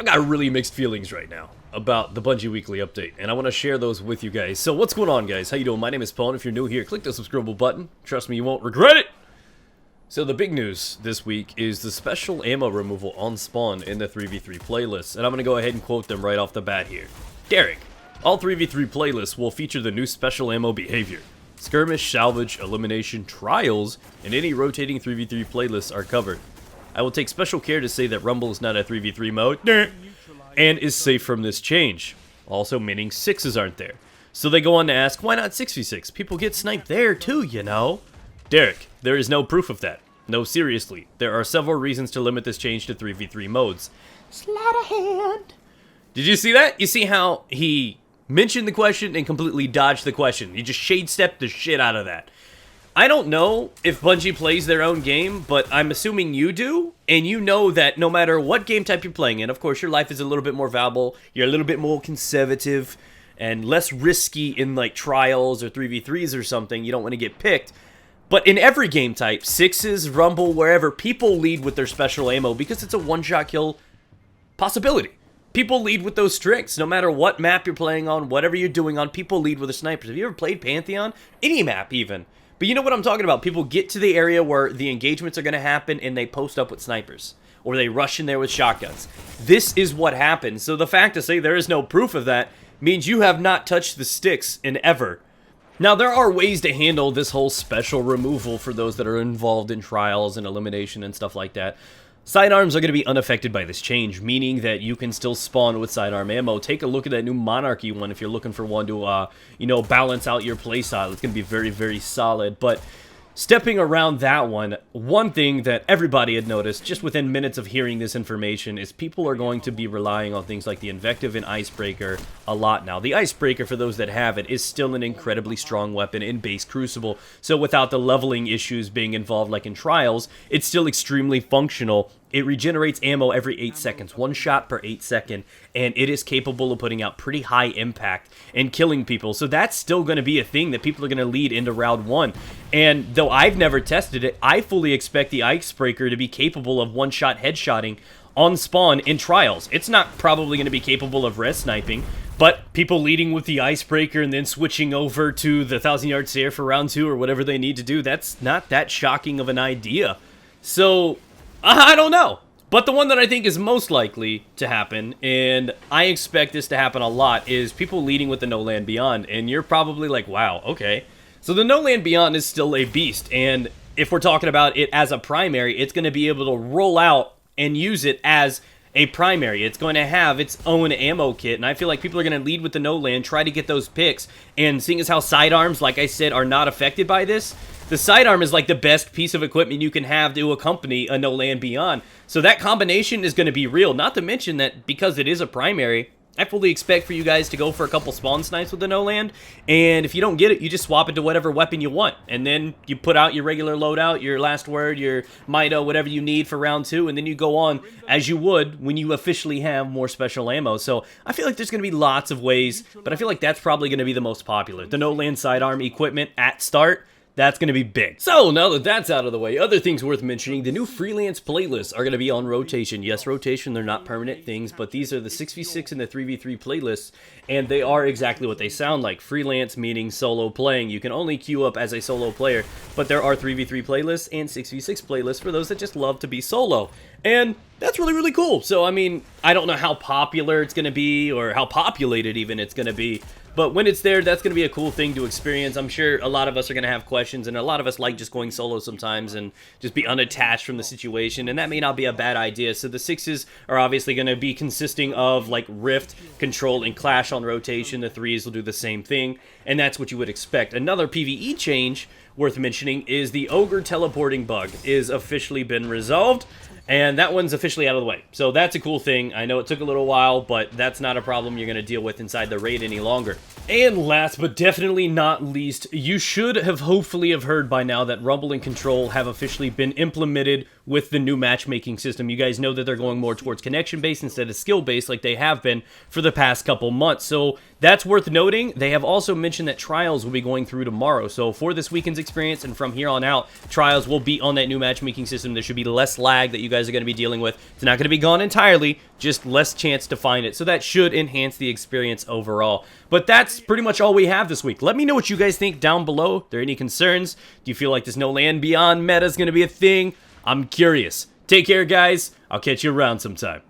I've got really mixed feelings right now about the Bungie Weekly Update, and I want to share those with you guys. So what's going on, guys? How you doing? My name is Paul, and if you're new here, click the subscribe button. Trust me, you won't regret it! So the big news this week is the special ammo removal on spawn in the 3v3 playlist, and I'm going to go ahead and quote them right off the bat here. Derek, all 3v3 playlists will feature the new special ammo behavior. Skirmish, salvage, elimination, trials, and any rotating 3v3 playlists are covered. I will take special care to say that Rumble is not a 3v3 mode, and is safe from this change. Also meaning 6s aren't there. So they go on to ask, why not 6v6? People get sniped there too, you know? Derek, there is no proof of that. No, seriously. There are several reasons to limit this change to 3v3 modes. Sleight of hand. Did you see that? You see how he mentioned the question and completely dodged the question. He just shade-stepped the shit out of that. I don't know if Bungie plays their own game, but I'm assuming you do, and you know that no matter what game type you're playing in, of course your life is a little bit more valuable, you're a little bit more conservative, and less risky in like trials or 3v3s or something, you don't want to get picked. But in every game type, 6s, Rumble, wherever, people lead with their special ammo because it's a one-shot kill possibility. People lead with those strengths, no matter what map you're playing on, whatever you're doing on, people lead with the snipers. Have you ever played Pantheon? Any map even. But you know what I'm talking about. People get to the area where the engagements are going to happen and they post up with snipers. Or they rush in there with shotguns. This is what happens. So the fact to say there is no proof of that means you have not touched the sticks in ever. Now there are ways to handle this whole special removal for those that are involved in trials and elimination and stuff like that. Sidearms are going to be unaffected by this change, meaning that you can still spawn with sidearm ammo. Take a look at that new Monarchy one if you're looking for one to, you know, balance out your playstyle. It's going to be very, very solid. But stepping around that one thing that everybody had noticed just within minutes of hearing this information is people are going to be relying on things like the Invective and Icebreaker a lot now. The Icebreaker, for those that have it, is still an incredibly strong weapon in base Crucible, so without the leveling issues being involved like in Trials, it's still extremely functional. It regenerates ammo every 8 seconds, 1 shot per 8 seconds, and it is capable of putting out pretty high impact and killing people. So that's still going to be a thing that people are going to lead into round 1. And though I've never tested it, I fully expect the Icebreaker to be capable of one-shot headshotting on spawn in Trials. It's not probably going to be capable of res sniping, but people leading with the Icebreaker and then switching over to the 1,000-yard stare for round 2 or whatever they need to do, that's not that shocking of an idea. So I don't know, but the one that I think is most likely to happen, and I expect this to happen a lot, is people leading with the No Land Beyond, and you're probably like, wow, okay. So the No Land Beyond is still a beast, and if we're talking about it as a primary, it's going to be able to roll out and use it as a primary. It's going to have its own ammo kit, and I feel like people are going to lead with the No Land, try to get those picks, and seeing as how sidearms, like I said, are not affected by this, the sidearm is like the best piece of equipment you can have to accompany a No Land Beyond. So that combination is going to be real. Not to mention that because it is a primary, I fully expect for you guys to go for a couple spawn snipes with the No Land. And if you don't get it, you just swap it to whatever weapon you want. And then you put out your regular loadout, your last word, your Mito, whatever you need for round 2. And then you go on as you would when you officially have more special ammo. So I feel like there's going to be lots of ways, but I feel like that's probably going to be the most popular. The No Land sidearm equipment at start. That's going to be big. So, now that that's out of the way, other things worth mentioning, the new freelance playlists are going to be on rotation. Yes, rotation, they're not permanent things, but these are the 6v6 and the 3v3 playlists, and they are exactly what they sound like. Freelance meaning solo playing. You can only queue up as a solo player, but there are 3v3 playlists and 6v6 playlists for those that just love to be solo. And that's really, really cool. So, I mean, I don't know how popular it's going to be, or how populated even it's going to be, but when it's there, that's going to be a cool thing to experience. I'm sure a lot of us are going to have questions, and a lot of us like just going solo sometimes and just be unattached from the situation, and that may not be a bad idea. So the 6s are obviously going to be consisting of like Rift, Control, and Clash on rotation. The 3s will do the same thing, and that's what you would expect. Another PvE change worth mentioning is the Ogre teleporting bug is officially been resolved. And that one's officially out of the way. So that's a cool thing. I know it took a little while, but that's not a problem you're going to deal with inside the raid any longer. And last but definitely not least, you should have hopefully have heard by now that Rumble and Control have officially been implemented with the new matchmaking system. You guys know that they're going more towards connection-based instead of skill-based like they have been for the past couple months. So that's worth noting. They have also mentioned that trials will be going through tomorrow. So for this weekend's experience and from here on out, trials will be on that new matchmaking system. There should be less lag that you guys are going to be dealing with. It's not going to be gone entirely, just less chance to find it. So that should enhance the experience overall. But that's pretty much all we have this week. Let me know what you guys think down below. Are there any concerns? Do you feel like this No Land Beyond meta is going to be a thing? I'm curious. Take care, guys. I'll catch you around sometime.